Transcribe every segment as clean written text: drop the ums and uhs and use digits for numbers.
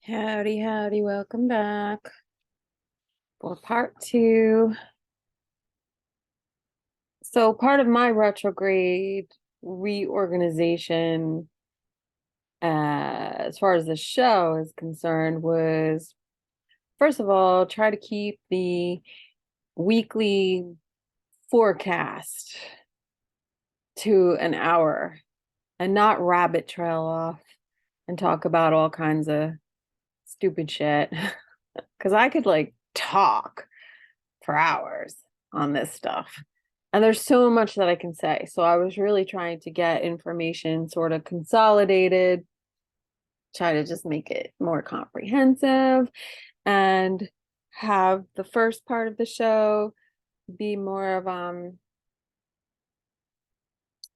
Howdy, howdy, welcome back for part two. So part of my retrograde reorganization, as far as the show is concerned, was first of all, try to keep the weekly forecast to an hour and not rabbit trail off and talk about all kinds of stupid shit. Because I could like talk for hours on this stuff. And there's so much that I can say. So I was really trying to get information sort of consolidated, try to just make it more comprehensive, and have the first part of the show be more of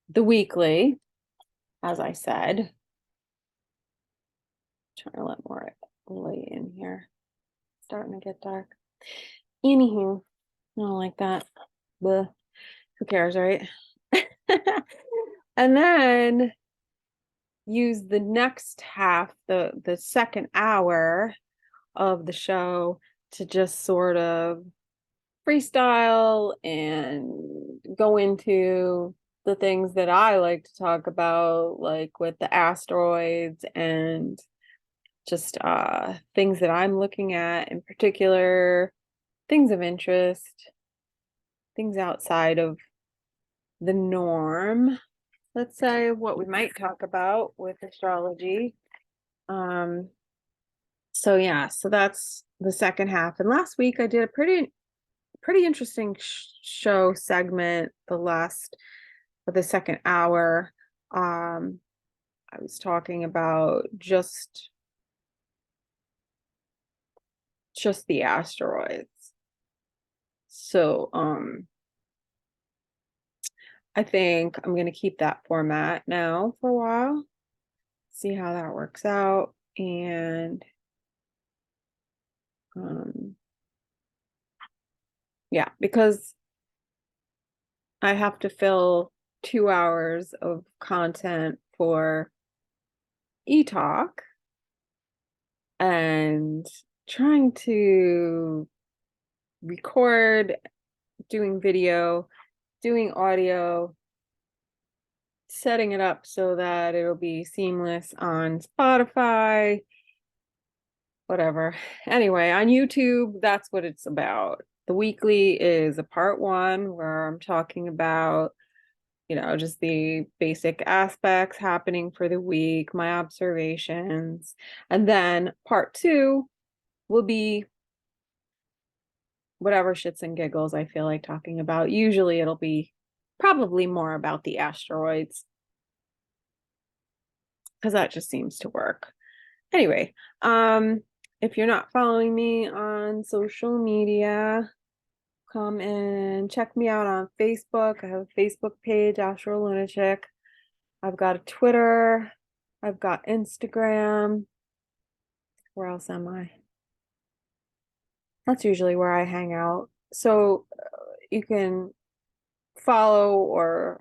the weekly, as I said. Trying to let more light in here. Starting to get dark. Anywho, I don't like that. Bleh. Who cares, right? And then use the next half, the second hour of the show, to just sort of freestyle and go into the things that I like to talk about, like with the asteroids and just things that I'm looking at in particular, things of interest, things outside of the norm, let's say, what we might talk about with astrology. So yeah, so that's the second half. And last week I did a pretty interesting show segment, the second hour. I was talking about just the asteroids. So I think I'm going to keep that format now for a while, see how that works out. And yeah, because I have to fill 2 hours of content for e-talk, and trying to record, doing video, doing audio, setting it up so that it'll be seamless on Spotify, whatever. Anyway, on YouTube, that's what it's about. The weekly is a part one where I'm talking about, just the basic aspects happening for the week, my observations. And then part two will be whatever shits and giggles I feel like talking about. Usually it'll be probably more about the asteroids, because that just seems to work. Anyway, if you're not following me on social media, come and check me out on Facebook. I have a Facebook page, AstroLunaChick. I've got a Twitter. I've got Instagram. Where else am I? That's usually where I hang out. So you can follow or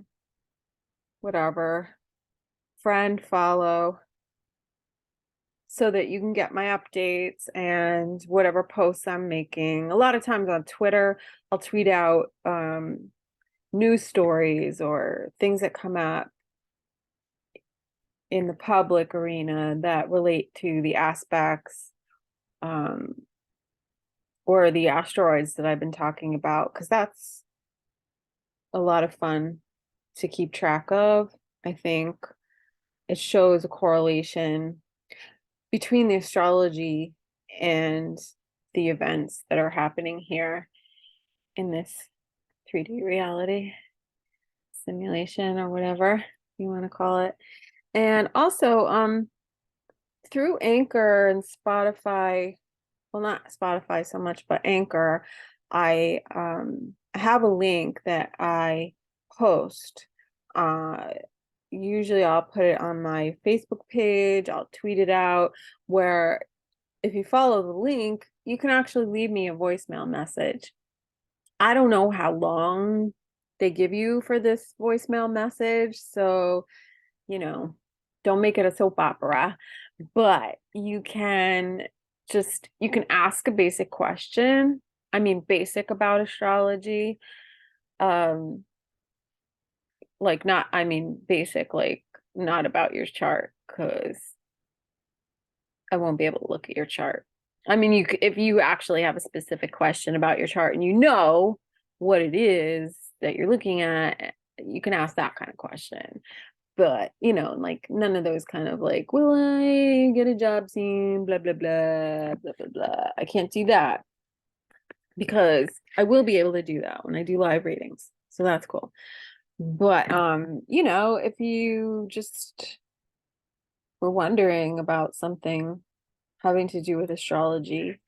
whatever, friend, follow, so that you can get my updates and whatever posts I'm making. A lot of times on Twitter, I'll tweet out news stories or things that come up in the public arena that relate to the aspects or the asteroids that I've been talking about, because that's a lot of fun to keep track of. I think it shows a correlation between the astrology and the events that are happening here in this 3D reality simulation, or whatever you want to call it. And also through Anchor and Spotify, well, not Spotify so much, but Anchor, I have a link that I post. Usually I'll put it on my Facebook page, I'll tweet it out, where if you follow the link, you can actually leave me a voicemail message. I don't know how long they give you for this voicemail message, so, don't make it a soap opera. but you can ask a basic question. I mean, basic about astrology. Um, like not, I mean, basic, like not about your chart, because I won't be able to look at your chart. I mean, if you actually have a specific question about your chart and you know what it is that you're looking at, you can ask that kind of question. But, like none of those kind of like, will I get a job soon? Blah, blah, blah, blah, blah, blah. I can't do that because I will be able to do that when I do live readings. So that's cool. But, if you just were wondering about something having to do with astrology,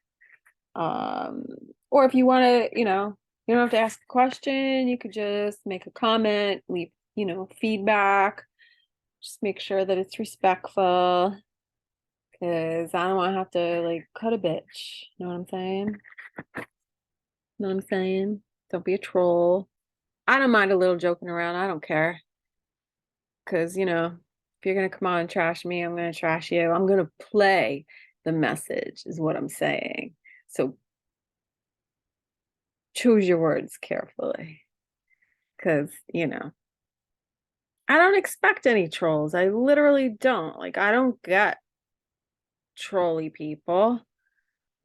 or if you want to, you don't have to ask a question, you could just make a comment, leave, feedback. Just make sure that it's respectful, because I don't want to have to like cut a bitch. Know what I'm saying? Know what I'm saying? Don't be a troll. I don't mind a little joking around. I don't care. Because, if you're going to come on and trash me, I'm going to trash you. I'm going to play the message, is what I'm saying. So choose your words carefully. Because, I don't expect any trolls. I literally don't. Like, I don't get trolly people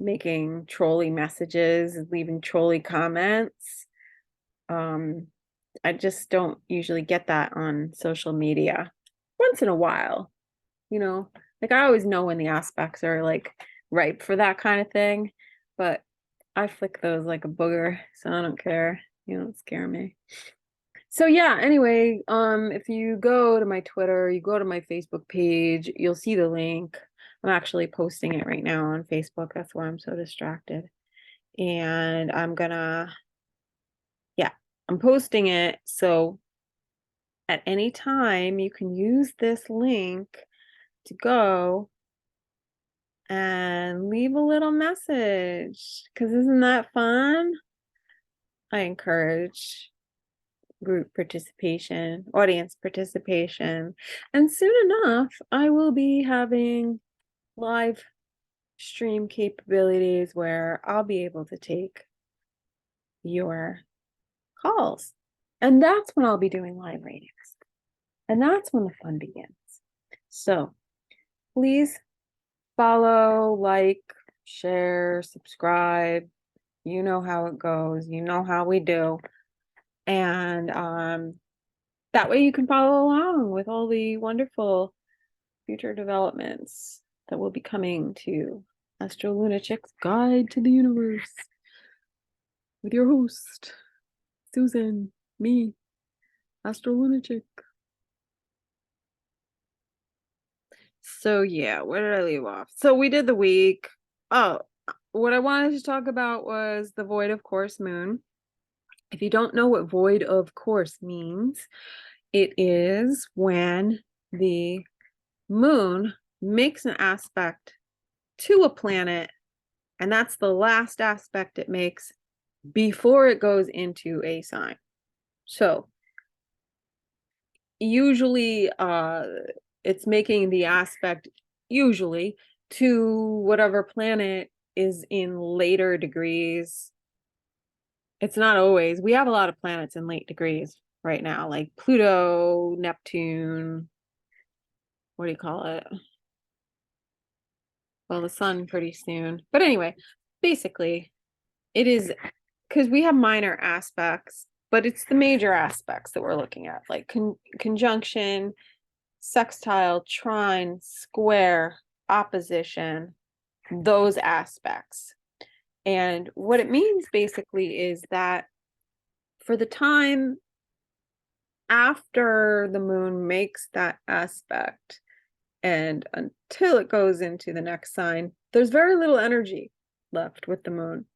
making trolly messages, leaving trolly comments. I just don't usually get that on social media. Once in a while, like I always know when the aspects are like ripe for that kind of thing, but I flick those like a booger, so I don't care. You don't scare me. So yeah, anyway, if you go to my Twitter, you go to my Facebook page, you'll see the link. I'm actually posting it right now on Facebook. That's why I'm so distracted. And I'm posting it. So at any time, you can use this link to go and leave a little message. Because isn't that fun? I encourage group participation, audience participation. And soon enough, I will be having live stream capabilities where I'll be able to take your calls. And that's when I'll be doing live readings. And that's when the fun begins. So please follow, like, share, subscribe. You know how it goes. You know how we do. And that way you can follow along with all the wonderful future developments that will be coming to AstroLunaChick's Guide to the Universe with your host, Susan, me, AstroLunaChick. So yeah, where did I leave off? So we did the week. Oh, what I wanted to talk about was the void of course moon. If you don't know what void of course means, it is when the moon makes an aspect to a planet, and that's the last aspect it makes before it goes into a sign. So usually it's making the aspect usually to whatever planet is in later degrees. It's not always. We have a lot of planets in late degrees right now, like Pluto, Neptune, what do you call it? Well, the sun pretty soon. But anyway, basically, it is because we have minor aspects, but it's the major aspects that we're looking at, like conjunction, sextile, trine, square, opposition, those aspects. And what it means basically is that for the time after the moon makes that aspect and until it goes into the next sign, there's very little energy left with the moon.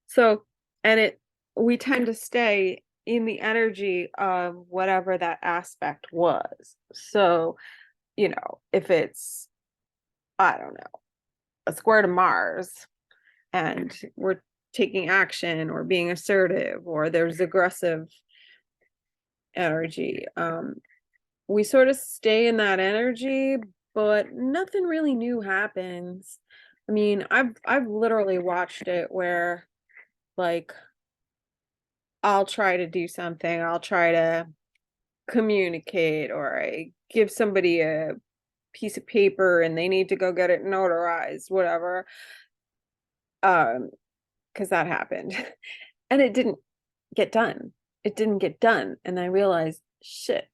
So, and we tend to stay in the energy of whatever that aspect was. So, if it's, I don't know, a square to Mars and we're taking action or being assertive, or there's aggressive energy, we sort of stay in that energy, but nothing really new happens. I mean, I've literally watched it where like I'll try to do something, I'll try to communicate, or I give somebody a piece of paper and they need to go get it notarized, whatever. Because that happened. And it didn't get done. It didn't get done. And I realized, shit,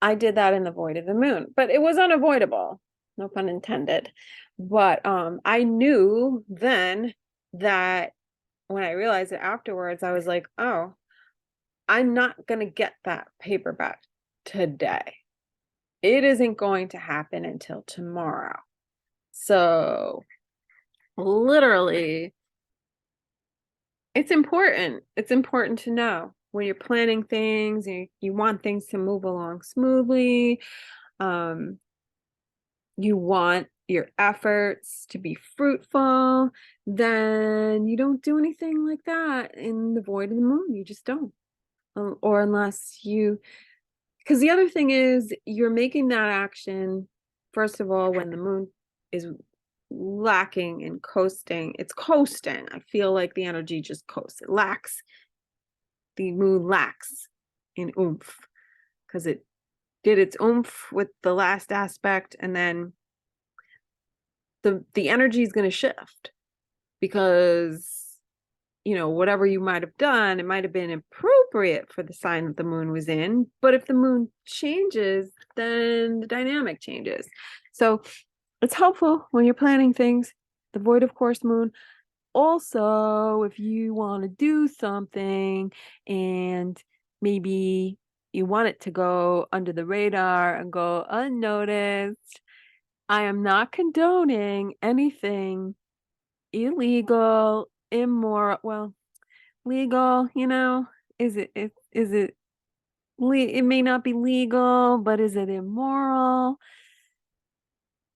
I did that in the void of the moon, but it was unavoidable. No pun intended. But I knew then that when I realized it afterwards, I was like, oh, I'm not going to get that paperback today. It isn't going to happen until tomorrow. So literally, it's important. It's important to know when you're planning things, you want things to move along smoothly. You want your efforts to be fruitful, then you don't do anything like that in the void of the moon. You just don't. Or unless you, because the other thing is you're making that action, first of all, when the moon is lacking and coasting. It's coasting. I feel like the energy just coasts. It lacks. The moon lacks in oomph because it did its oomph with the last aspect, and then the energy is going to shift because whatever you might have done, it might have been appropriate for the sign that the moon was in, but if the moon changes, then the dynamic changes. So it's helpful when you're planning things, the void of course moon. Also, if you want to do something and maybe you want it to go under the radar and go unnoticed, I am not condoning anything illegal, immoral. Well, legal, is it it may not be legal, but is it immoral,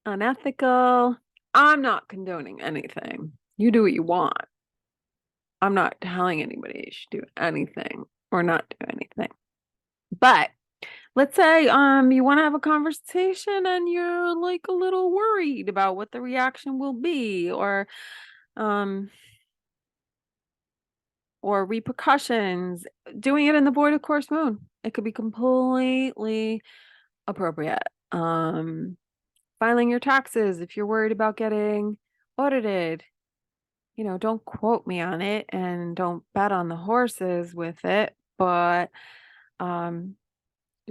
unethical? I'm not condoning anything. You do what you want. I'm not telling anybody you should do anything or not do anything. But let's say you want to have a conversation and you're like a little worried about what the reaction will be, or repercussions. Doing it in the void of course moon, it could be completely appropriate. Filing your taxes if you're worried about getting audited. Don't quote me on it and don't bet on the horses with it, but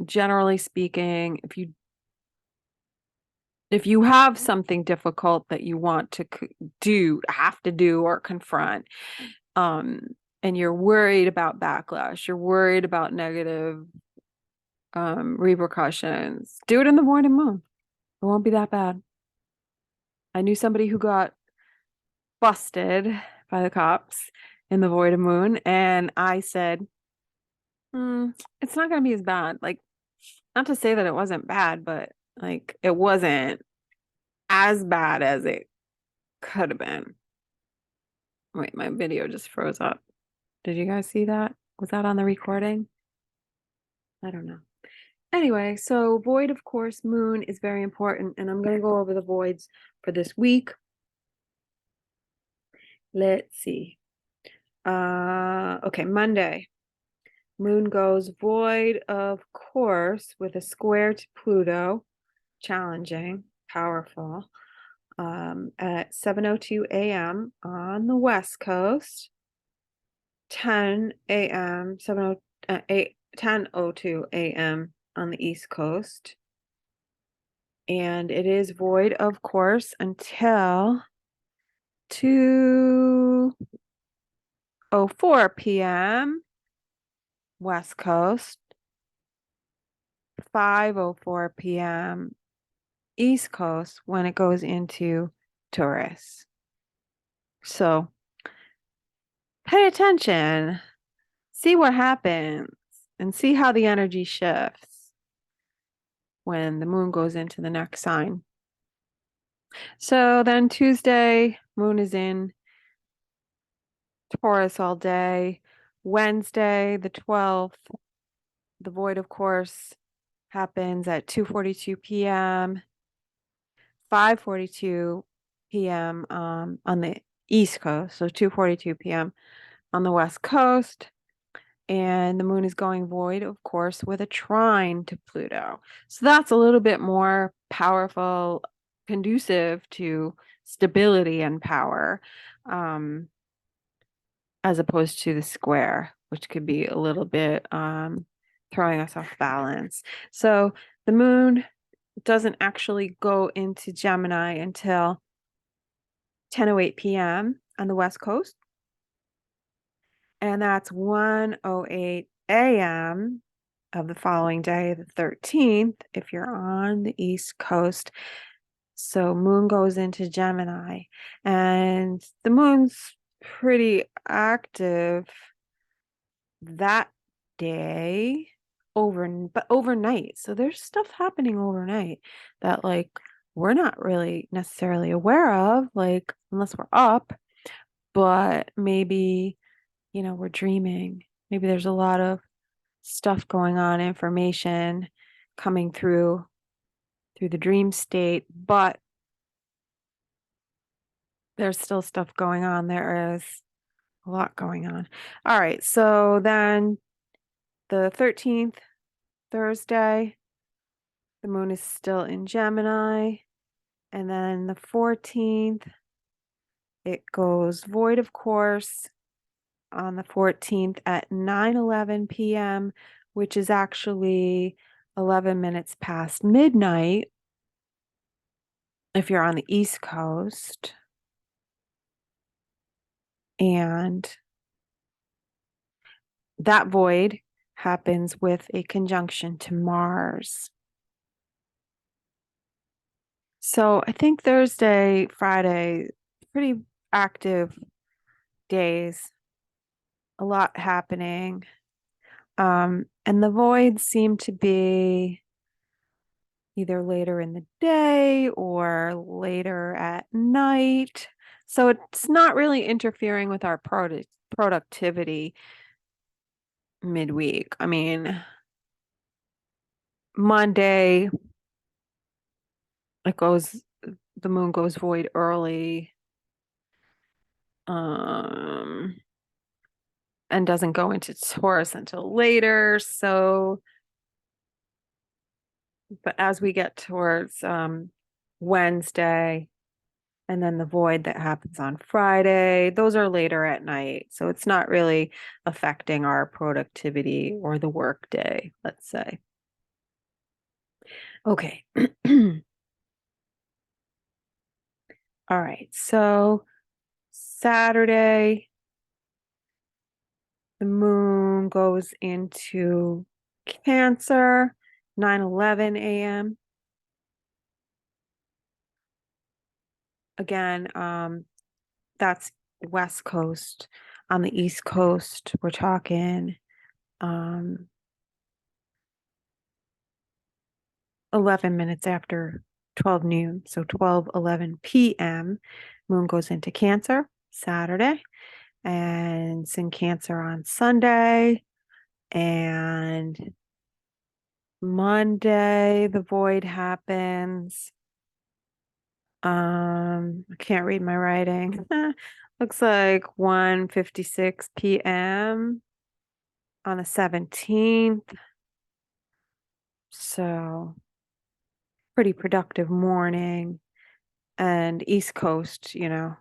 generally speaking, if you have something difficult that you want to have to do or confront, and you're worried about backlash, you're worried about negative repercussions, do it in the void of moon. It won't be that bad. I knew somebody who got busted by the cops in the void of moon, and I said, it's not going to be as bad. Like, not to say that it wasn't bad, but like it wasn't as bad as it could have been. Wait, my video just froze up. Did you guys see that? Was that on the recording? I don't know. Anyway, so void of course moon is very important, and I'm going to go over the voids for this week. Let's see. Okay, Monday. Moon goes void of course with a square to Pluto. Challenging, powerful. At 7:02 a.m. on the West Coast, 10 a.m. 10:02 a.m. on the East Coast, and it is void of course until 2:04 p.m. West Coast, 5:04 p.m. East Coast when it goes into Taurus. So pay attention, see what happens, and see how the energy shifts when the moon goes into the next sign. So then Tuesday, moon is in Taurus all day. Wednesday, the 12th, the void of course happens at 2:42 p.m. 5:42 p.m. On the East Coast, so 2:42 p.m. on the West Coast. And the moon is going void, of course, with a trine to Pluto. So that's a little bit more powerful, conducive to stability and power, as opposed to the square, which could be a little bit throwing us off balance. So the moon doesn't actually go into Gemini until 10:08 p.m. on the West Coast. And that's 1:08 a.m. of the following day, the 13th, if you're on the East Coast. So moon goes into Gemini, and the moon's pretty active that day but overnight. So there's stuff happening overnight that like we're not really necessarily aware of, like unless we're up, but maybe, we're dreaming. Maybe there's a lot of stuff going on, information coming through the dream state, but there's still stuff going on. There is a lot going on. All right, so then the 13th, Thursday, the moon is still in Gemini. And then the 14th, it goes void, of course, on the 14th at 9:11 p.m., which is actually 11 minutes past midnight if you're on the East Coast. And that void happens with a conjunction to Mars. So I think Thursday, Friday, pretty active days, a lot happening. And the voids seem to be either later in the day or later at night. So it's not really interfering with our productivity midweek. I mean, Monday, the moon goes void early, and doesn't go into Taurus until later. So, but as we get towards Wednesday, and then the void that happens on Friday, those are later at night. So it's not really affecting our productivity or the work day, let's say. Okay. All right. So Saturday, the moon goes into Cancer, 9:11 a.m. Again, that's West Coast. On the East Coast, we're talking 11 minutes after 12 noon. So 12:11 p.m. Moon goes into Cancer Saturday, and it's in Cancer on Sunday. And Monday, the void happens. I can't read my writing. Looks like 1:56 p.m. on the 17th. So pretty productive morning. And East Coast, you're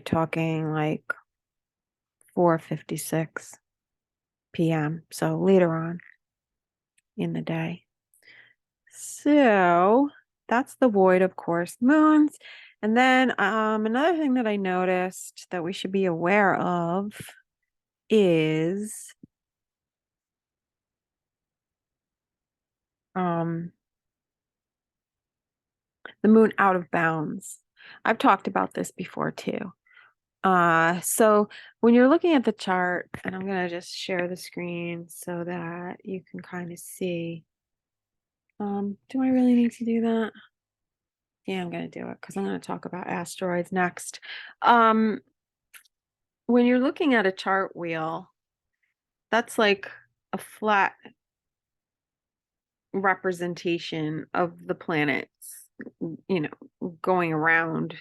talking like 4:56 p.m. So later on in the day. So that's the void, of course, moons. And then another thing that I noticed that we should be aware of is the moon out of bounds. I've talked about this before too. So when you're looking at the chart, and I'm gonna just share the screen so that you can kind of see. Do I really need to do that? Yeah, I'm gonna do it because I'm gonna talk about asteroids next. When you're looking at a chart wheel, that's like a flat representation of the planets you know, going around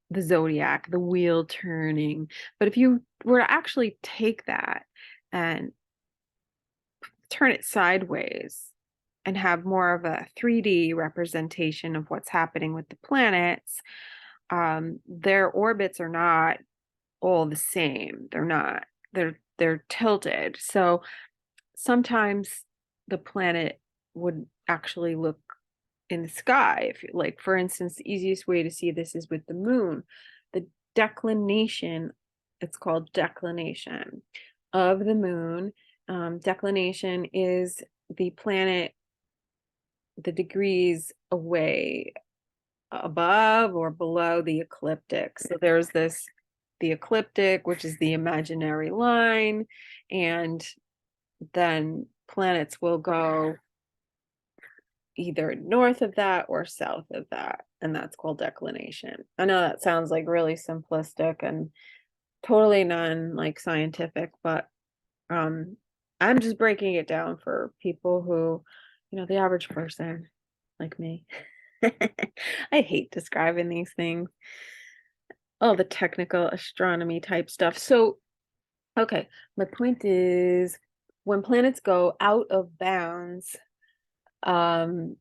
the zodiac, the wheel turning. But if you were to actually take that and turn it sideways and have more of a 3D representation of what's happening with the planets, their orbits are not all the same. They're not. They're tilted. So sometimes the planet would actually look in the sky. If, like, for instance, the easiest way to see this is with the moon. The declination, it's called declination of the moon. Declination is the planet, the degrees away above or below the ecliptic. So there's the ecliptic, which is the imaginary line, and then planets will go either north of that or south of that, and that's called declination. I know that sounds like really simplistic and totally non like scientific, but I'm just breaking it down for people who, you know, the average person like me. I hate describing these things, all the technical astronomy type stuff. So, okay, my point is when planets go out of bounds, um,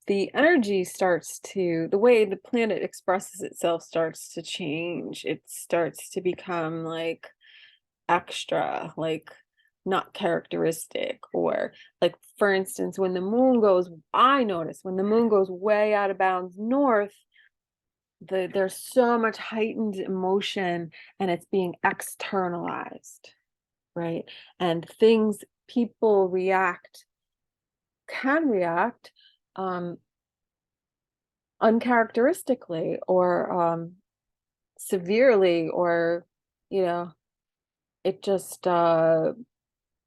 the energy starts to, the way the planet expresses itself starts to change. It starts to become like extra, like not characteristic, or like for instance, when the moon goes, I notice when the moon goes way out of bounds north, there's so much heightened emotion and it's being externalized, right? And things, people can react uncharacteristically or severely, or you know, it just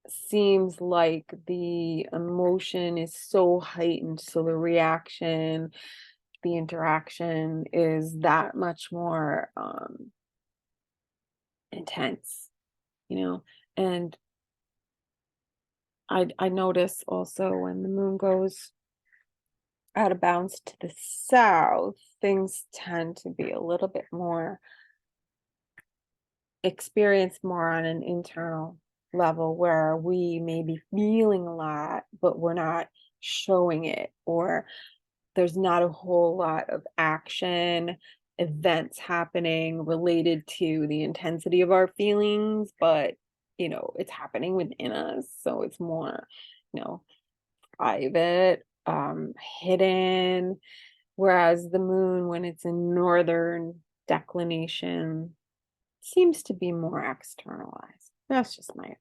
seems like the emotion is so heightened, so the reaction, the interaction is that much more intense, you know. And I notice also when the moon goes out of bounds to the south, things tend to be a little bit more experienced more on an internal level, where we may be feeling a lot, but we're not showing it, or there's not a whole lot of action, events happening related to the intensity of our feelings, but you know, it's happening within us. So it's more, you know, private, hidden. Whereas the moon, when it's in northern declination, seems to be more externalized. That's just my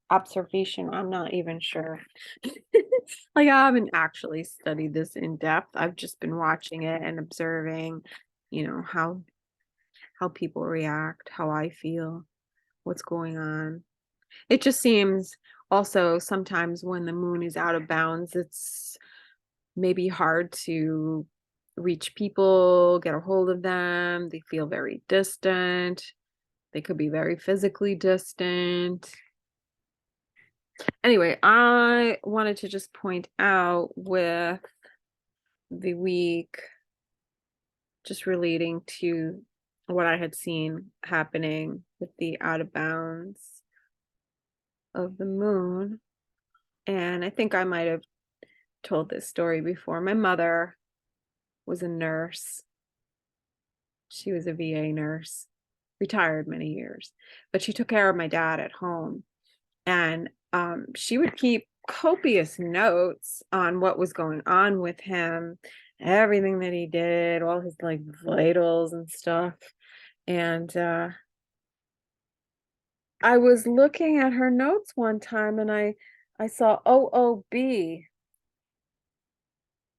observation. I'm not even sure. Like, I haven't actually studied this in depth. I've just been watching it and observing, you know, how people react, how I feel, what's going on. It just seems also sometimes when the moon is out of bounds, it's maybe hard to reach people, get a hold of them. They feel very distant. They could be very physically distant. Anyway, I wanted to just point out with the week, just relating to what I had seen happening with the out of bounds of the moon. And I think I might have told this story before. My mother was a nurse. She was a VA nurse, retired many years, but she took care of my dad at home. And she would keep copious notes on what was going on with him, everything that he did, all his like vitals and stuff. And I was looking at her notes one time and I saw OOB,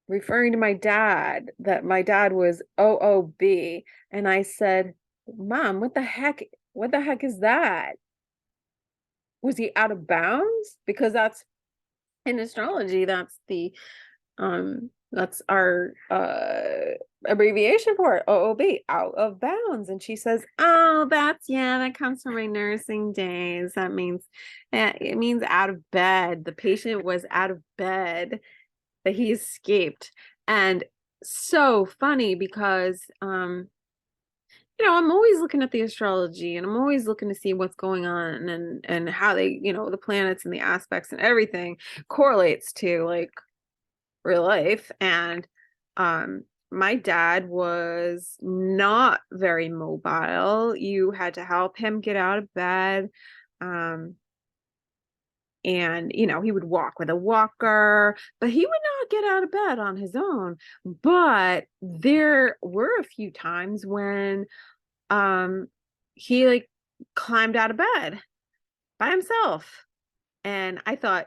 referring to my dad, that my dad was OOB. And I said, Mom, what the heck is that? Was he out of bounds? Because that's in astrology, that's our abbreviation for it, OOB, out of bounds. And she says, oh, that comes from my nursing days. That means, it means out of bed. The patient was out of bed, that he escaped. And so funny because I'm always looking at the astrology and I'm always looking to see what's going on and how they, the planets and the aspects and everything correlates to like real life. And my dad was not very mobile. You had to help him get out of bed. And he would walk with a walker, but he would not get out of bed on his own. But there were a few times when he like climbed out of bed by himself, and I thought,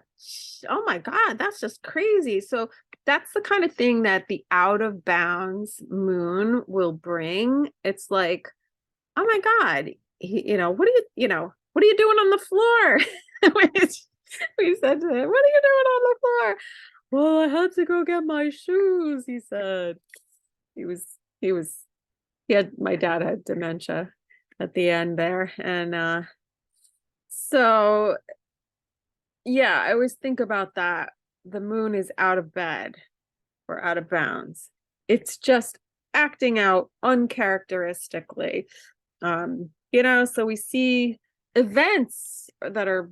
oh my God, that's just crazy. So that's the kind of thing that the out of bounds moon will bring. It's like, oh my God, what are you doing on the floor? We said to him, what are you doing on the floor? Well, I had to go get my shoes, he said. My dad had dementia at the end there. And so yeah, I always think about that. The moon is out of bed or out of bounds. It's just acting out uncharacteristically. So we see events that are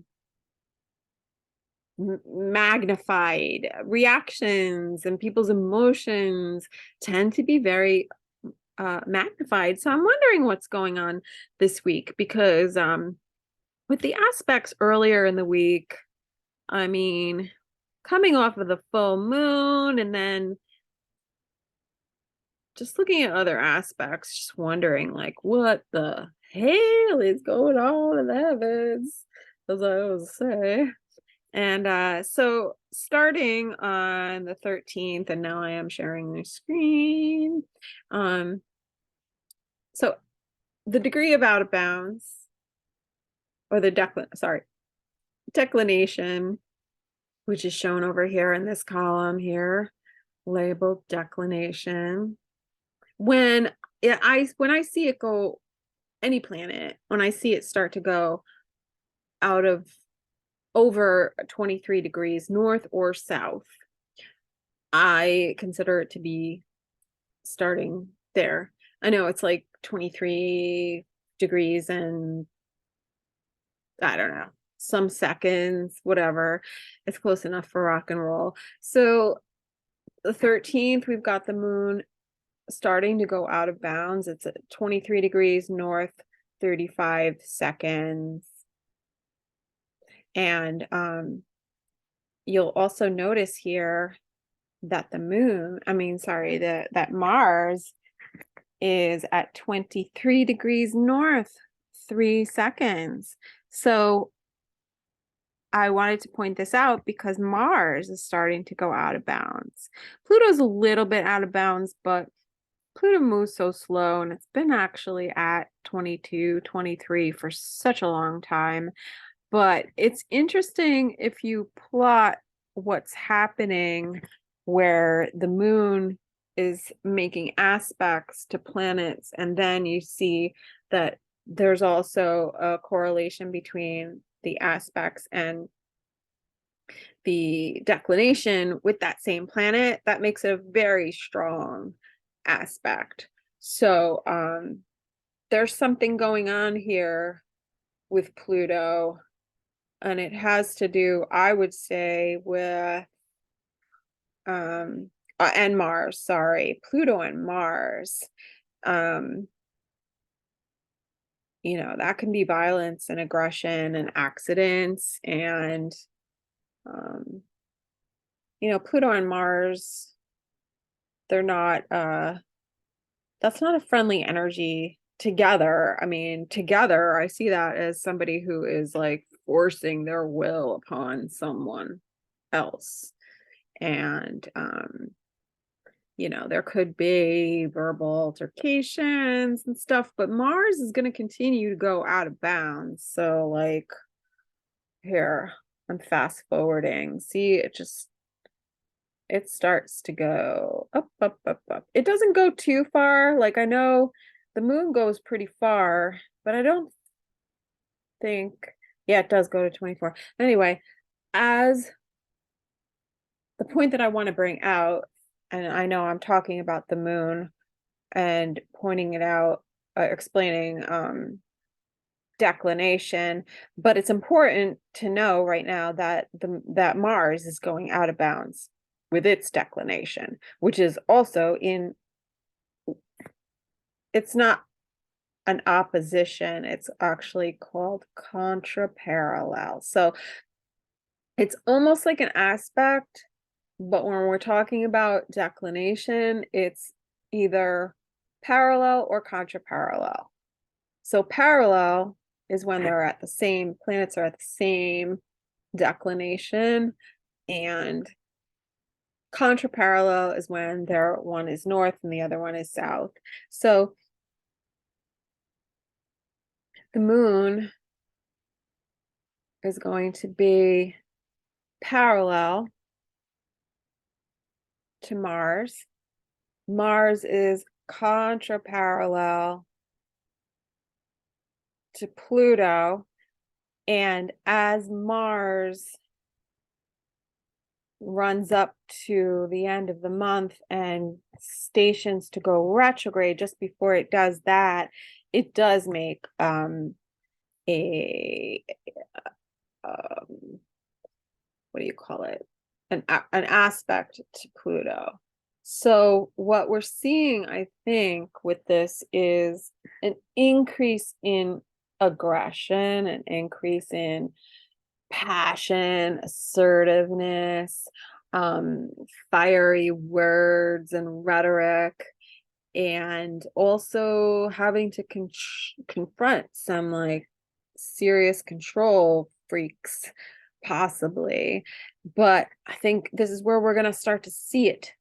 magnified, reactions and people's emotions tend to be very magnified. So I'm wondering what's going on this week because with the aspects earlier in the week, I mean, coming off of the full moon and then just looking at other aspects, just wondering like what the hell is going on in the heavens, as I always say. And so starting on the 13th, and now I am sharing the screen. So the degree of out of bounds, or the declination, which is shown over here in this column here, labeled declination. When I see it go, any planet, when I see it start to go out of over 23 degrees north or south, I consider it to be starting there. I know it's like 23 degrees and I don't know, some seconds, whatever. It's close enough for rock and roll. So the 13th, we've got the moon starting to go out of bounds. It's at 23 degrees north, 35 seconds. And you'll also notice here that that Mars is at 23 degrees north, 3 seconds. So I wanted to point this out because Mars is starting to go out of bounds. Pluto's a little bit out of bounds, but Pluto moves so slow, and it's been actually at 22, 23 for such a long time. But it's interesting if you plot what's happening where the moon is making aspects to planets, and then you see that there's also a correlation between the aspects and the declination with that same planet. That makes it a very strong aspect. So there's something going on here with Pluto, and it has to do, I would say, with and Mars, sorry, Pluto and Mars. That can be violence and aggression and accidents, and Pluto and Mars, they're not that's not a friendly energy together. I mean, together, I see that as somebody who is like forcing their will upon someone else. And there could be verbal altercations and stuff, but Mars is going to continue to go out of bounds. So like here, I'm fast forwarding. See, it starts to go up, up, up, up. It doesn't go too far. Like I know the moon goes pretty far, but I don't think, yeah, it does go to 24. Anyway, as the point that I want to bring out and I know I'm talking about the moon and pointing it out, explaining declination, but it's important to know right now that that Mars is going out of bounds with its declination, which is also in, it's not an opposition, it's actually called contraparallel. So it's almost like an aspect, but when we're talking about declination, it's either parallel or contraparallel. So parallel is when they're at the same, planets are at the same declination, and contraparallel is when one is north and the other one is south. So the moon is going to be parallel to Mars. Mars is contraparallel to Pluto. And as Mars runs up to the end of the month and stations to go retrograde, just before it does that, it does make a what do you call it? An aspect to Pluto. So what we're seeing, I think, with this is an increase in aggression, an increase in passion, assertiveness, fiery words and rhetoric, and also having to confront some like serious control freaks, possibly. But I think this is where we're going to start to see it.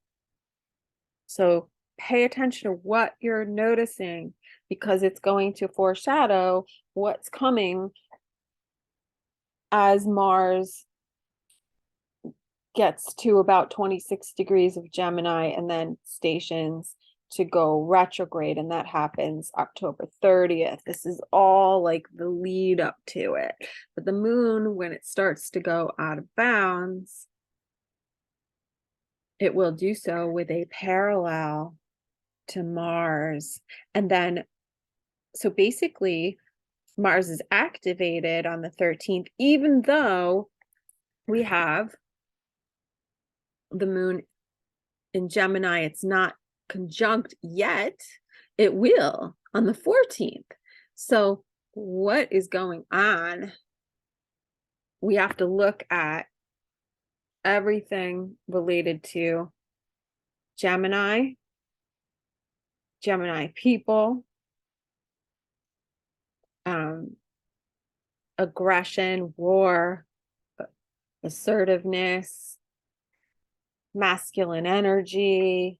So pay attention to what you're noticing, because it's going to foreshadow what's coming as Mars gets to about 26 degrees of Gemini and then stations to go retrograde, and that happens October 30th. This is all like the lead up to it. But the moon, when it starts to go out of bounds, it will do so with a parallel to Mars. And then, so basically, Mars is activated on the 13th, even though we have the moon in Gemini. It's not conjunct yet. It will on the 14th. So what is going on? We have to look at everything related to Gemini people, aggression, war, assertiveness, masculine energy,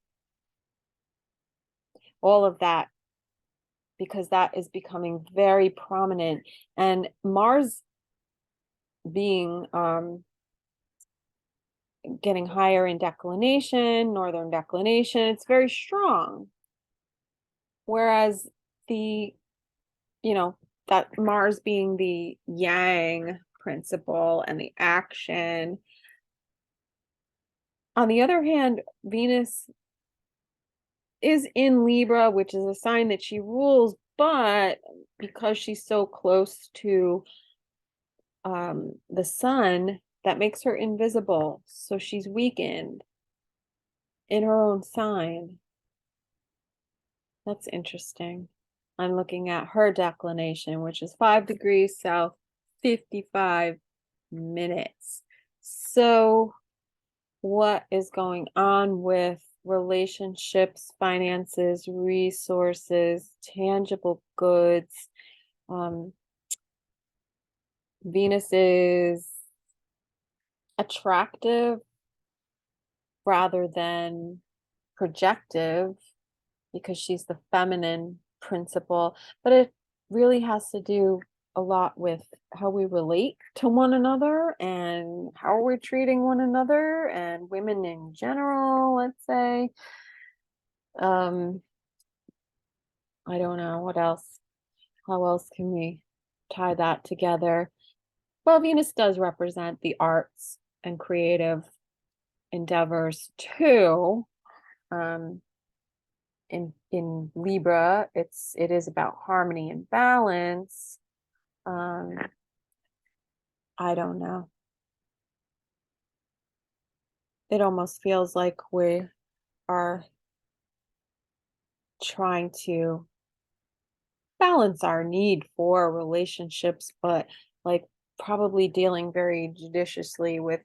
all of that, because that is becoming very prominent. And Mars being getting higher in declination, northern declination, it's very strong. Whereas the, that Mars being the yang principle and the action. On the other hand, Venus is in Libra, which is a sign that she rules, but because she's so close to the sun, that makes her invisible. So she's weakened in her own sign. That's interesting. I'm looking at her declination, which is 5 degrees south, 55 minutes. So what is going on with relationships, finances, resources, tangible goods? Venus is attractive rather than projective, because she's the feminine principle, but it really has to do a lot with how we relate to one another and how we're treating one another and women in general, let's say. I don't know what else. How else can we tie that together? Well, Venus does represent the arts and creative endeavors too. In Libra, it is about harmony and balance. I don't know. It almost feels like we are trying to balance our need for relationships, but like probably dealing very judiciously with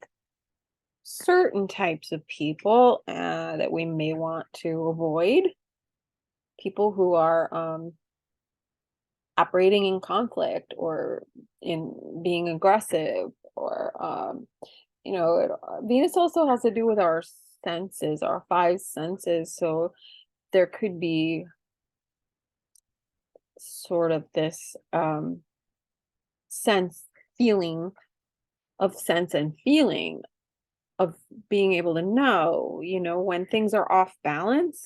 certain types of people that we may want to avoid. People who are operating in conflict or in being aggressive, or Venus also has to do with our senses, our five senses. So there could be sort of this feeling of sense and feeling of being able to know, when things are off balance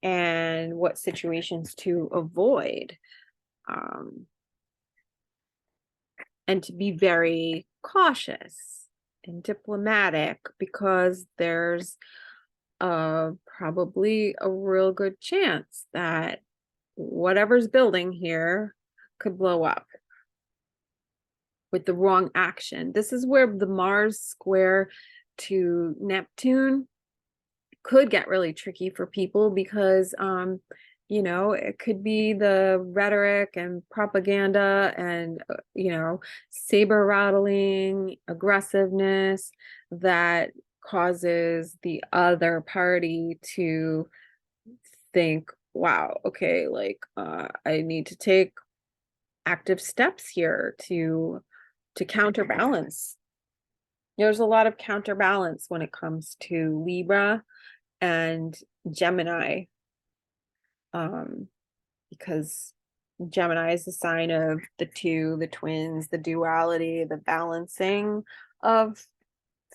and what situations to avoid. And to be very cautious and diplomatic, because there's probably a real good chance that whatever's building here could blow up with the wrong action. This is where the Mars square to Neptune could get really tricky for people, because it could be the rhetoric and propaganda and saber rattling aggressiveness that causes the other party to think, wow, okay, like I need to take active steps here to counterbalance. There's a lot of counterbalance when it comes to Libra and Gemini, because Gemini is the sign of the two, the twins, the duality, the balancing of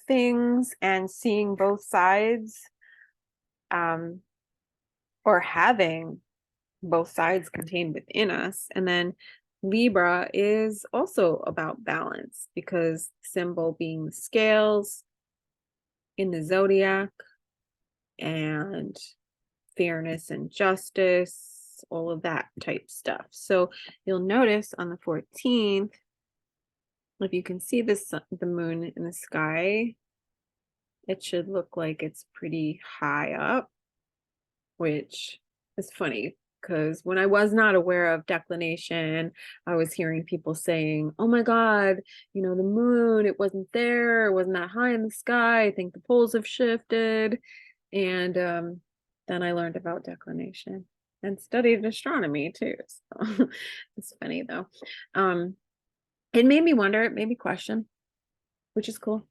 things and seeing both sides, or having both sides contained within us. And then Libra is also about balance, because symbol being the scales in the zodiac, and fairness and justice, all of that type stuff. So you'll notice on the 14th, if you can see the moon in the sky, it should look like it's pretty high up, which is funny, because when I was not aware of declination, I was hearing people saying, oh my God, the moon, it wasn't there, it wasn't that high in the sky, I think the poles have shifted. And then I learned about declination and studied astronomy too. So it's funny though. It made me wonder, it made me question, which is cool.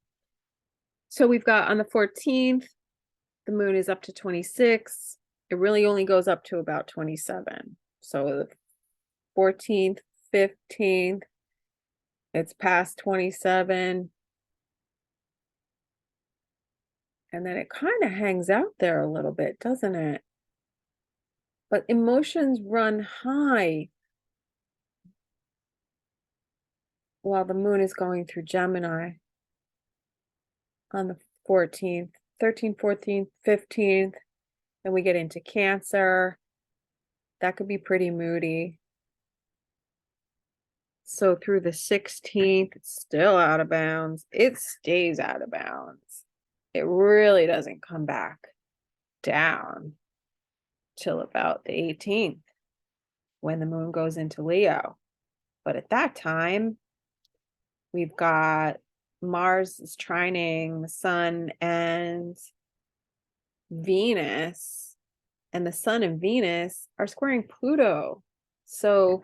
So we've got on the 14th, the moon is up to 26. It really only goes up to about 27. So the 14th, 15th, it's past 27. And then it kind of hangs out there a little bit, doesn't it? But emotions run high while the moon is going through Gemini on the 14th, 13th, 14th, 15th. Then we get into Cancer. That could be pretty moody. So through the 16th, it's still out of bounds. It stays out of bounds. It really doesn't come back down till about the 18th, when the moon goes into Leo. But at that time, we've got Mars is trining the sun and Venus, and the sun and Venus are squaring Pluto. So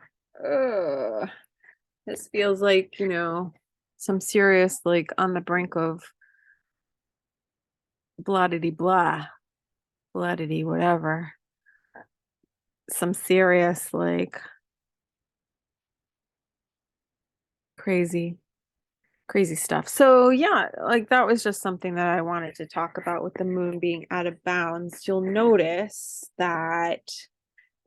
this feels like, some serious, like on the brink of blah-diddy blah, blah-diddy whatever. Some serious, like crazy stuff. So yeah, like that was just something that I wanted to talk about with the moon being out of bounds. You'll notice that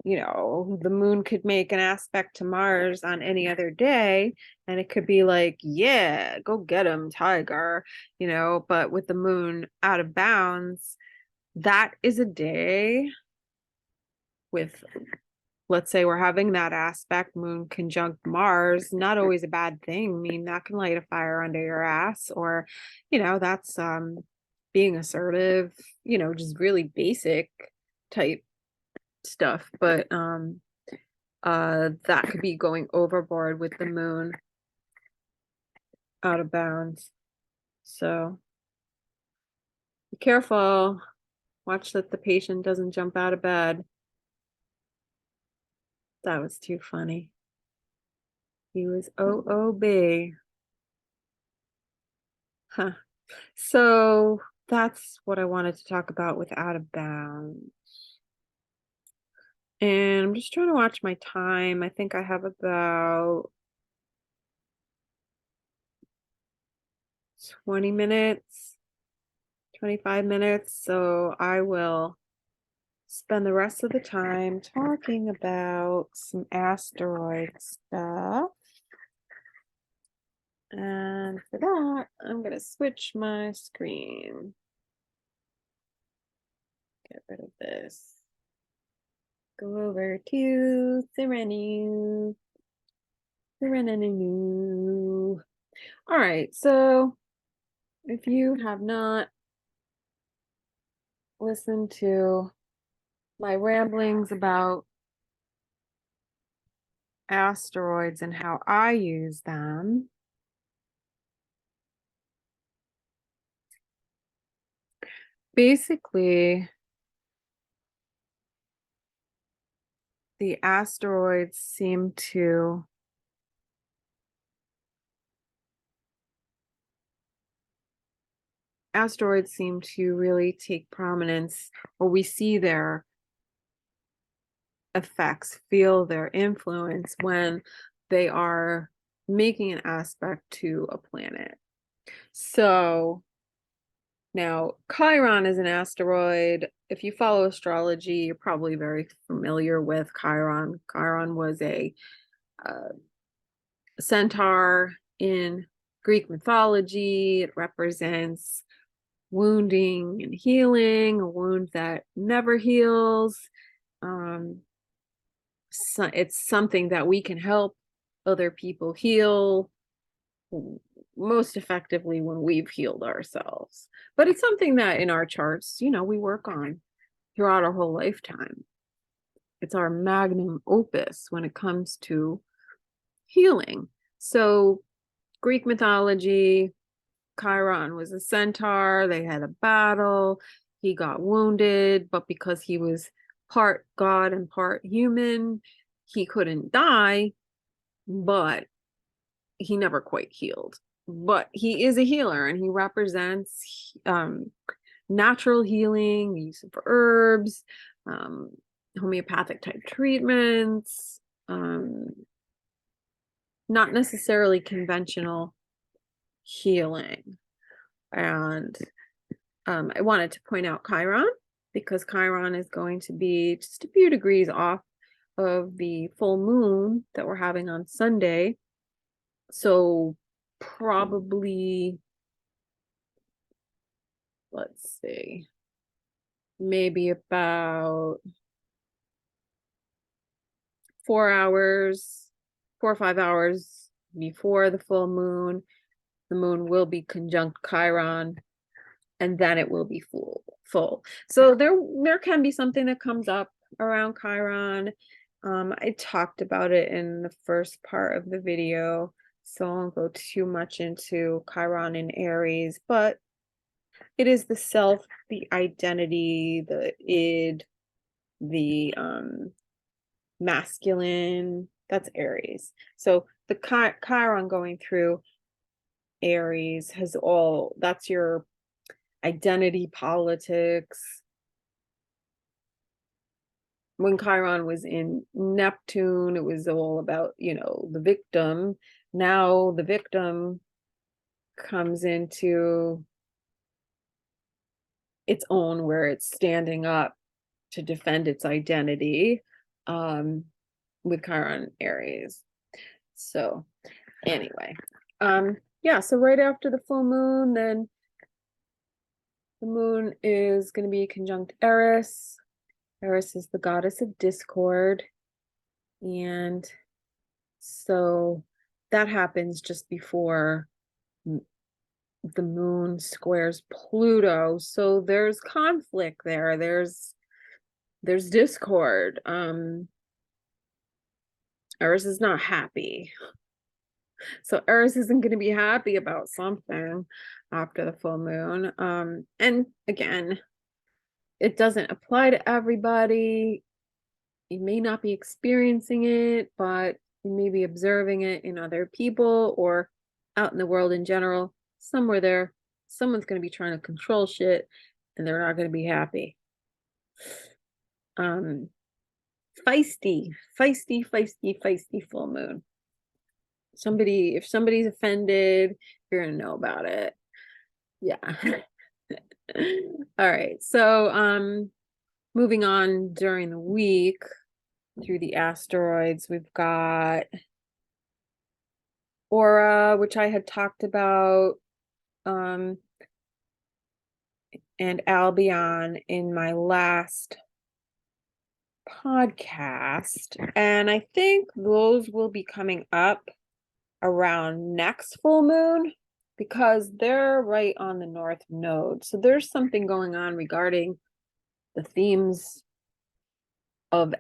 the moon could make an aspect to Mars on any other day, and it could be like, yeah, go get him, tiger, but with the moon out of bounds, that is a day with, let's say we're having that aspect, moon conjunct Mars, not always a bad thing. I mean, that can light a fire under your ass, or, that's being assertive, just really basic type stuff. But that could be going overboard with the moon out of bounds. So be careful. Watch that the patient doesn't jump out of bed. That was too funny. He was OOB. Huh. So that's what I wanted to talk about with out of bounds. And I'm just trying to watch my time. I think I have about 20 minutes, 25 minutes. So I will spend the rest of the time talking about some asteroid stuff. And for that, I'm going to switch my screen. Get rid of this. Go over to Serenu. All right, so if you have not listened to my ramblings about asteroids and how I use them, basically, the asteroids seem to really take prominence, or we see their effects, feel their influence when they are making an aspect to a planet. So now Chiron is an asteroid. If you follow astrology, you're probably very familiar with Chiron. Chiron was a centaur in Greek mythology. It represents wounding and healing, a wound that never heals. So it's something that we can help other people heal most effectively when we've healed ourselves. But it's something that in our charts, we work on throughout our whole lifetime. It's our magnum opus when it comes to healing. So Greek mythology, Chiron was a centaur. They had a battle. He got wounded, but because he was part god and part human, he couldn't die, but he never quite healed. But he is a healer, and he represents natural healing, the use of herbs, homeopathic type treatments, not necessarily conventional healing. And I wanted to point out Chiron because Chiron is going to be just a few degrees off of the full moon that we're having on Sunday. So probably, let's see, maybe about 4 or 5 hours before the full moon, the moon will be conjunct Chiron, and then it will be full. So there can be something that comes up around Chiron. I talked about it in the first part of the video, so I won't go too much into Chiron in Aries, but it is the self, the identity, the id, the masculine. That's Aries. So the Chiron going through Aries has that's your identity, politics. When Chiron was in Neptune, it was all about, the victim. Now the victim comes into its own, where it's standing up to defend its identity, with Chiron Aries. So anyway, yeah, so right after the full moon, then The moon is going to be conjunct Eris. Eris is the goddess of discord. And so that happens just before the moon squares Pluto. So there's conflict there. There's discord. Eris is not happy. So Eris isn't going to be happy about something after the full moon. And again, it doesn't apply to everybody. You may not be experiencing it, but you may be observing it in other people or out in the world in general. Somewhere there, someone's going to be trying to control shit and they're not going to be happy. Feisty full moon. If somebody's offended, you're going to know about it. Yeah. All right. So, moving on during the week through the asteroids, we've got Aura, which I had talked about, and Albion in my last podcast. And I think those will be coming up around next full moon because they're right on the north node. So there's something going on regarding the themes of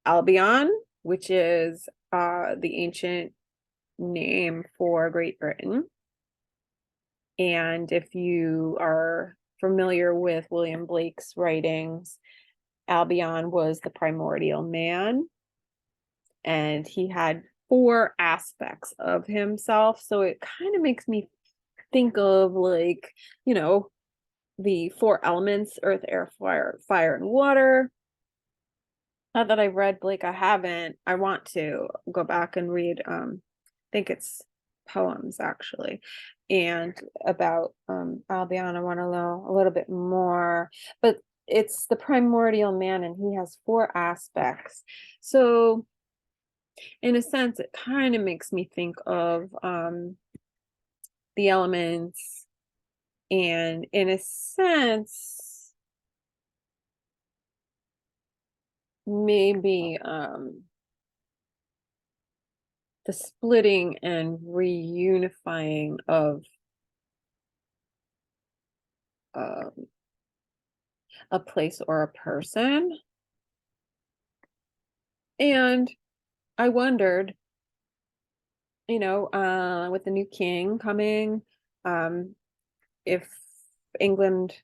Albion, which is the ancient name for Great Britain. And if you are familiar with William Blake's writings, Albion was the primordial man, and he had 4 aspects of himself. So it kind of makes me think of, like, you know, the 4 elements: earth, air, fire, and water. Not that I've read Blake, I haven't. I want to go back and read, I think it's poems actually, and about Albion. I want to know a little bit more, but it's the primordial man and he has 4 aspects. So in a sense, it kind of makes me think of the elements, and in a sense, maybe the splitting and reunifying of a place or a person. And I wondered, you know, with the new king coming, if England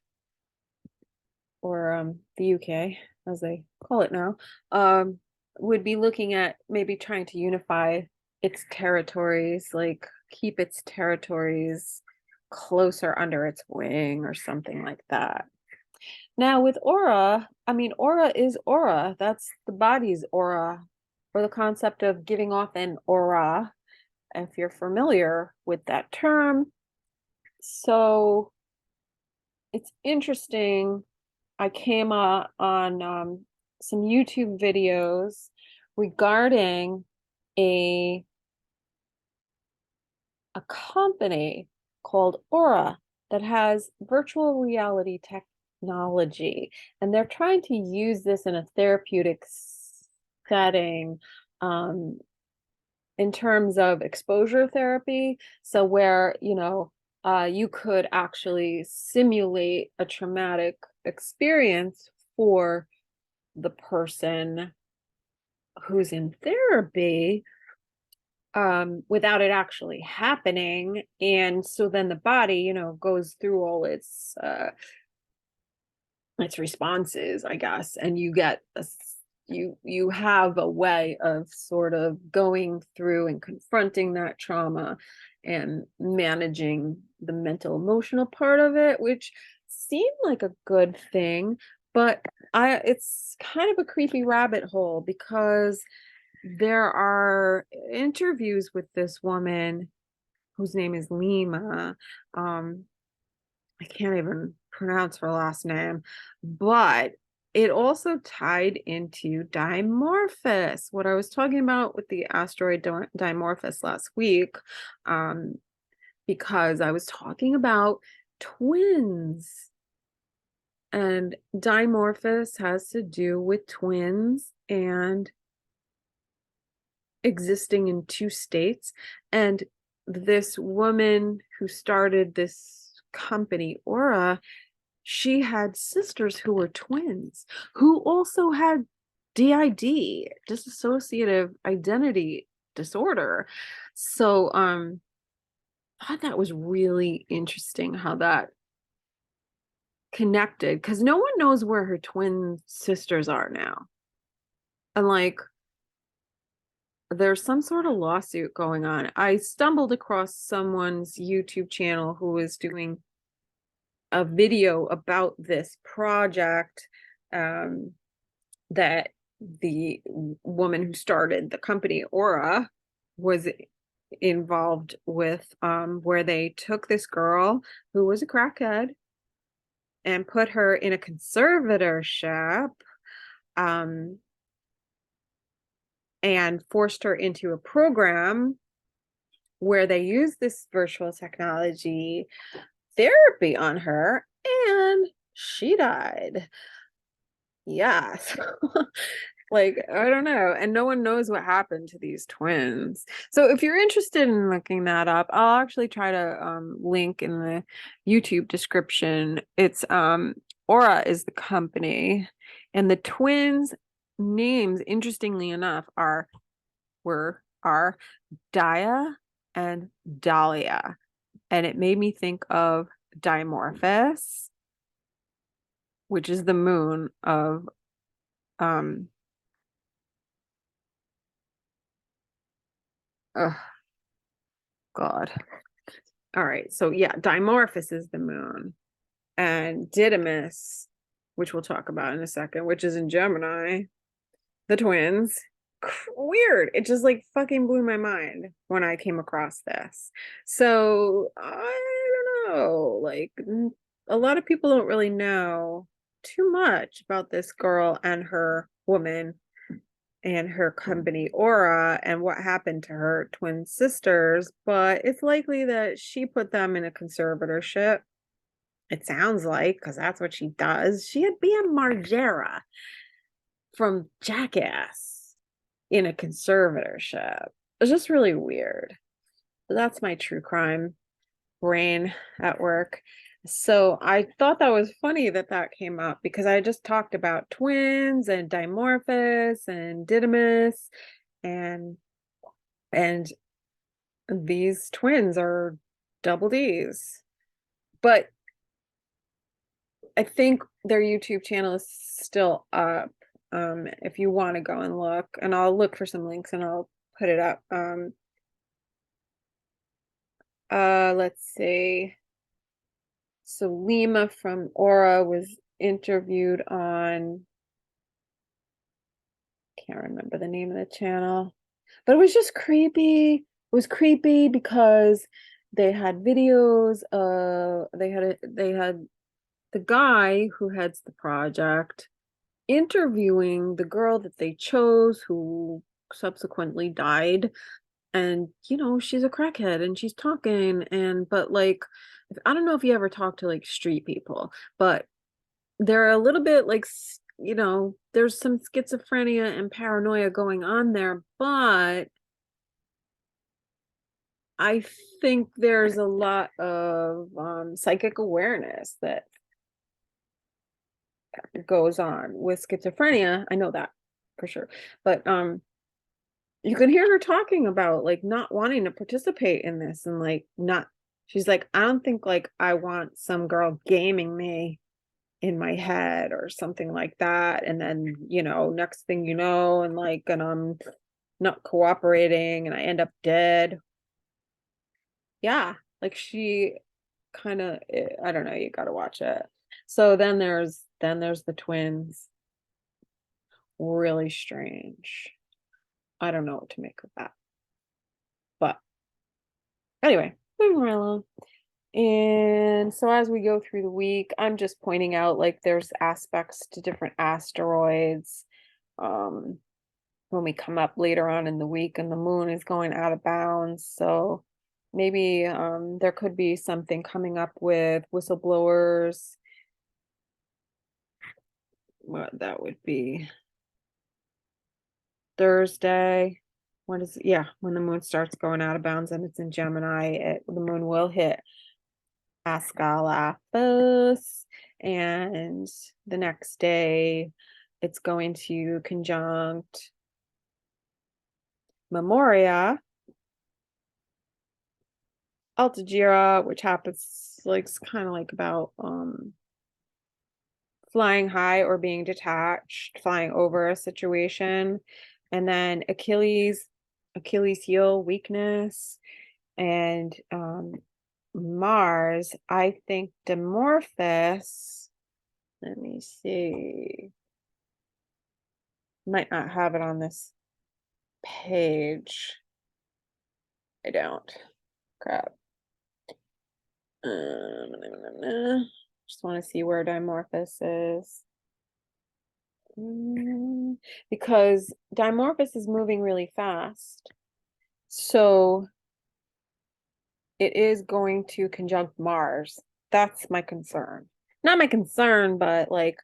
or the UK, as they call it now, would be looking at maybe trying to unify its territories, like keep its territories closer under its wing or something like that. Now with aura, I mean, aura is aura. That's the body's aura, or the concept of giving off an aura, if you're familiar with that term. So it's interesting. I came on some YouTube videos regarding a company called Aura that has virtual reality technology, and they're trying to use this in a therapeutic setting, in terms of exposure therapy. So where, you know, you could actually simulate a traumatic experience for the person who's in therapy, without it actually happening. And so then the body, you know, goes through all its responses, I guess, and you get you have a way of sort of going through and confronting that trauma and managing the mental emotional part of it, which seemed like a good thing. But it's kind of a creepy rabbit hole because there are interviews with this woman whose name is Lima. I can't even pronounce her last name, but it also tied into Dimorphos, what I was talking about with the asteroid Dimorphos last week, because I was talking about twins And Dimorphos has to do with twins and existing in two states. And this woman who started this company, Aura, she had sisters who were twins who also had DID, dissociative identity disorder. So I thought that was really interesting how that connected, because no one knows where her twin sisters are now. And like there's some sort of lawsuit going on. I stumbled across someone's YouTube channel who was doing a video about this project, that the woman who started the company Aura was involved with, where they took this girl who was a crackhead and put her in a conservatorship, and forced her into a program where they used this virtual technology therapy on her, and she died. Yes. Like, I don't know. And no one knows what happened to these twins. So if you're interested in looking that up, I'll actually try to link in the YouTube description. It's Aura is the company, and the twins' names, interestingly enough, are Dia and Dahlia. And it made me think of Dimorphos, which is the moon of oh God. All right. So yeah, Dimorphos is the moon. And Didymos, which we'll talk about in a second, which is in Gemini, the twins. Weird. It just like fucking blew my mind when I came across this. So I don't know. Like a lot of people don't really know too much about this girl and her woman and her company Aura and what happened to her twin sisters, but it's likely that she put them in a conservatorship. It sounds like, because that's what she does. She'd be a Margera from Jackass in a conservatorship. It's just really weird. But that's my true crime brain at work. So I thought that was funny that that came up, because I just talked about twins and Dimorphos and Didymos, and these twins are double D's. But I think their YouTube channel is still up. If you want to go and look, and I'll look for some links and I'll put it up. Let's see. So Lima from Aura was interviewed on, can't remember the name of the channel, but it was just creepy. It was creepy because they had videos. They had the guy who heads the project interviewing the girl that they chose, who subsequently died. And she's a crackhead and she's talking, and but like, I don't know if you ever talk to like street people, but they're a little bit like, there's some schizophrenia and paranoia going on there, but I think there's a lot of psychic awareness that goes on with schizophrenia. I know that for sure. But you can hear her talking about like not wanting to participate in this, and like not, she's like, I don't think like I want some girl gaming me in my head or something like that. And then, next thing you know, and I'm not cooperating and I end up dead. Yeah, like she kind of, I don't know, you got to watch it. So then there's the twins. Really strange. I don't know what to make of that. But anyway, moving right along. And so as we go through the week, I'm just pointing out like there's aspects to different asteroids. When we come up later on in the week and the moon is going out of bounds. So maybe there could be something coming up with whistleblowers what that would be Thursday. What is it? Yeah, when the moon starts going out of bounds and it's in Gemini, the moon will hit Astrology, and the next day it's going to conjunct Memoria, Altagira, which happens like kind of like about flying high or being detached, flying over a situation, and then Achilles heel, weakness, and Mars, I think Dimorphos, let me see, might not have it on this page. I don't. Crap. Just want to see where Dimorphos is. Because Dimorphos is moving really fast. So it is going to conjunct Mars. That's my concern. Not my concern, but like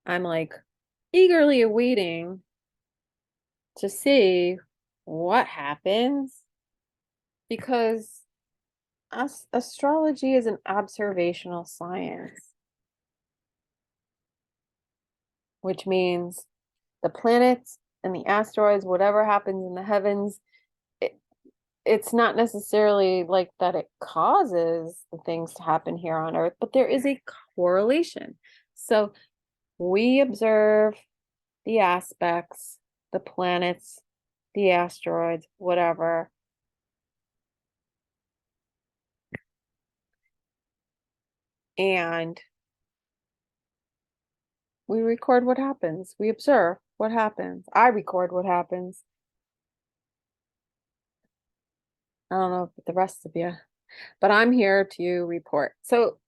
I'm like eagerly awaiting to see what happens, because astrology is an observational science, which means the planets and the asteroids, whatever happens in the heavens, it's not necessarily like that it causes the things to happen here on Earth, but there is a correlation. So we observe the aspects, the planets, the asteroids, whatever. And we record what happens. We observe what happens. I record what happens. I don't know about the rest of you, but I'm here to report. So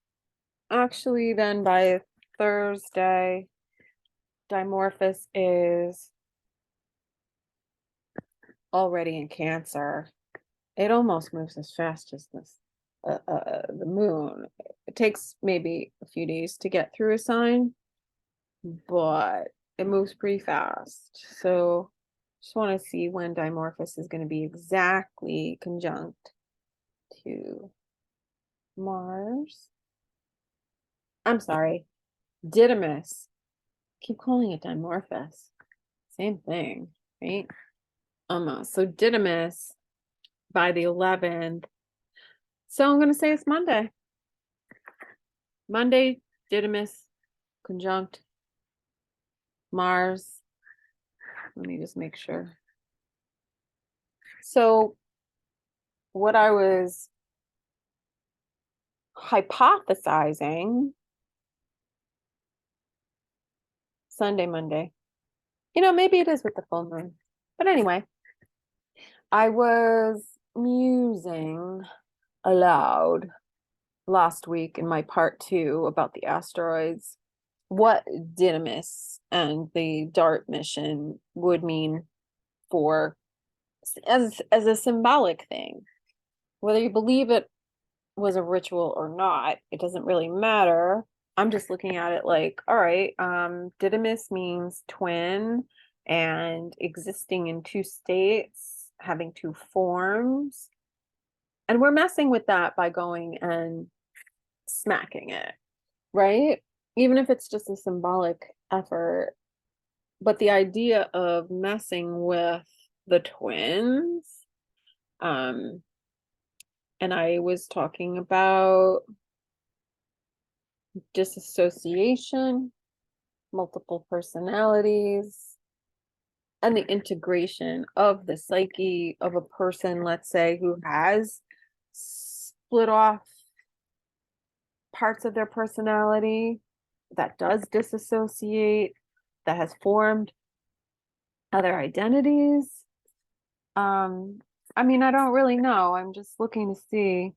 actually then by Thursday, Dimorphos is already in Cancer. It almost moves as fast as this the moon. It takes maybe a few days to get through a sign, but it moves pretty fast. So just want to see when Dimorphos is going to be exactly conjunct to Mars. I'm sorry, Didymos. Keep calling it Dimorphos. Same thing, right? So Didymos by the 11th. So I'm going to say it's Monday. Monday, Didymos conjunct Mars. Let me just make sure. So what I was hypothesizing, Sunday, Monday, maybe it is with the full moon. But anyway, I was musing aloud last week in my part 2 about the asteroids, what Didymos and the DART mission would mean for as a symbolic thing. Whether you believe it was a ritual or not, it doesn't really matter. I'm just looking at it like, all right, Didymos means twin and existing in 2 states, having 2 forms. And we're messing with that by going and smacking it, right? Even if it's just a symbolic effort. But the idea of messing with the twins, and I was talking about disassociation, multiple personalities, and the integration of the psyche of a person, let's say, who has split off parts of their personality, that does disassociate, that has formed other identities. I mean, I don't really know. I'm just looking to see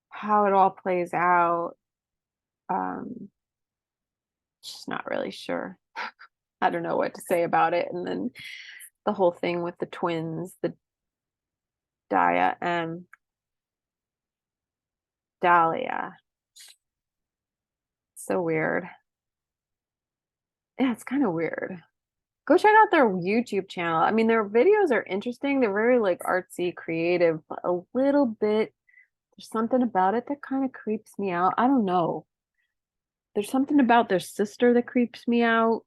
how it all plays out. Just not really sure. I don't know what to say about it. And then the whole thing with the twins, the Dia and Dahlia. So weird. yeah, it's kind of weird. Go check out their YouTube channel. I mean, their videos are interesting. They're very like artsy, creative, but a little bit, there's something about it that kind of creeps me out. I don't know. There's something about their sister that creeps me out.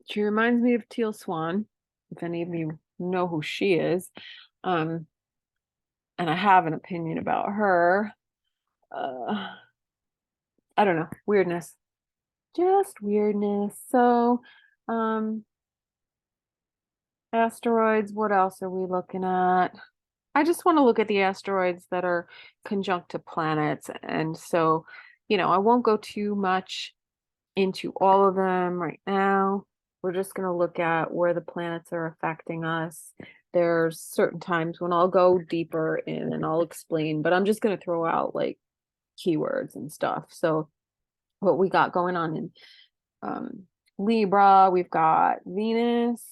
She reminds me of Teal Swan, if any of you know who she is. Um, and I have an opinion about her. Uh, I don't know. Weirdness. Just weirdness. So, um, asteroids, what else are we looking at? I just want to look at the asteroids that are conjunct to planets. And so, I won't go too much into all of them right now. We're just going to look at where the planets are affecting us. There's certain times when I'll go deeper in and I'll explain, but I'm just going to throw out like keywords and stuff. So, what we got going on in Libra, we've got Venus,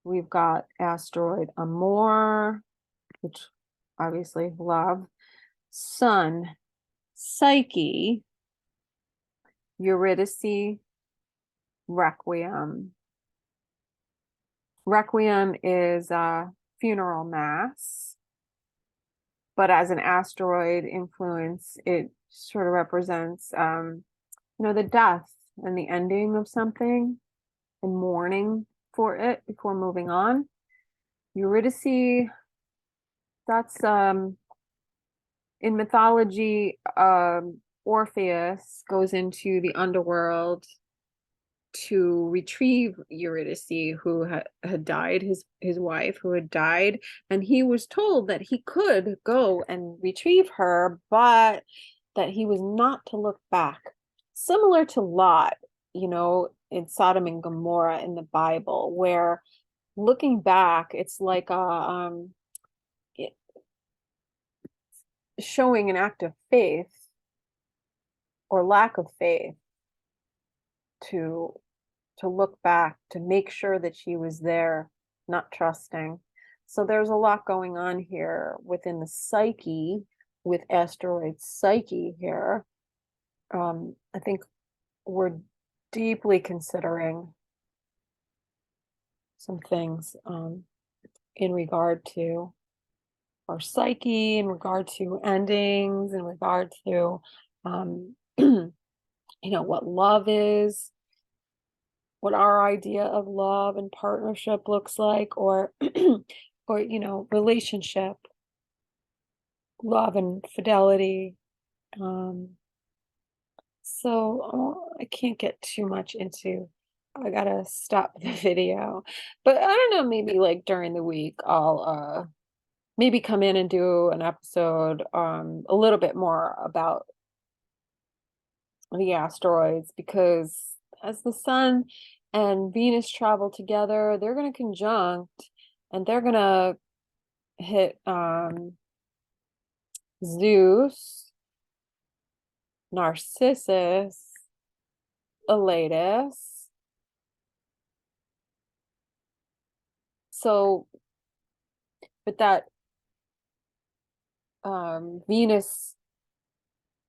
we've got asteroid Amor, which obviously love, Sun, Psyche, Eurydike Requiem. Requiem is a funeral mass, but as an asteroid influence, it sort of represents, the death and the ending of something and mourning for it before moving on. Eurydike, that's in mythology, Orpheus goes into the underworld to retrieve Eurydike, who had died, his wife who had died, and he was told that he could go and retrieve her, but that he was not to look back. Similar to Lot, in Sodom and Gomorrah in the Bible, where looking back, it's like showing an act of faith or lack of faith to look back, to make sure that she was there, not trusting. So there's a lot going on here within the psyche, with asteroid Psyche here. I think we're deeply considering some things in regard to our psyche, in regard to endings, in regard to what love is, what our idea of love and partnership looks like, or relationship, love and fidelity. So I can't get too much into, I gotta stop the video, but I don't know, maybe like during the week I'll maybe come in and do an episode a little bit more about the asteroids, because as the sun and Venus travel together, they're going to conjunct and they're going to hit Zeus, Narcissus, Elatus. So, but that Venus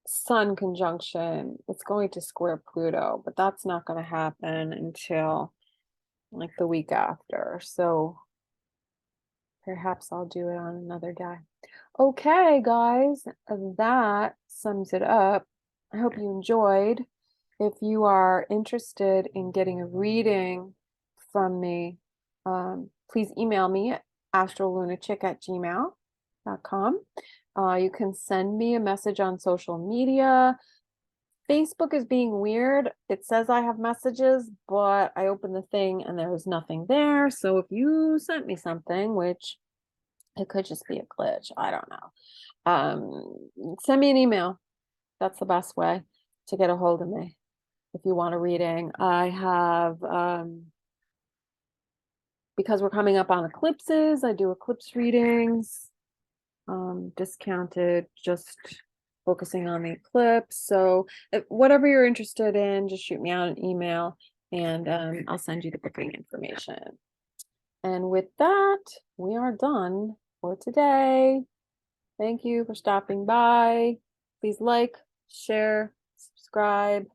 Sun conjunction, it's going to square Pluto, but that's not going to happen until like the week after. So perhaps I'll do it on another day. Okay, guys, that sums it up. I hope you enjoyed. If you are interested in getting a reading from me, please email me at astrolunachick@gmail.com. You can send me a message on social media. Facebook is being weird. It says I have messages, but I opened the thing and there was nothing there. So if you sent me something, which it could just be a glitch, I don't know. Send me an email. That's the best way to get a hold of me if you want a reading. I have, because we're coming up on eclipses, I do eclipse readings, discounted, just focusing on the eclipse. So whatever you're interested in, just shoot me out an email and I'll send you the booking information. And with that, we are done for today. Thank you for stopping by. Please like, share, subscribe,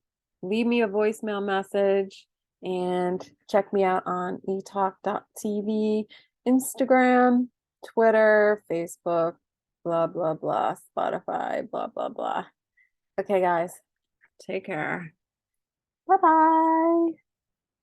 leave me a voicemail message. And check me out on etalk.tv, Instagram, Twitter, Facebook, blah, blah, blah, Spotify, blah, blah, blah. Okay, guys, take care. Bye-bye.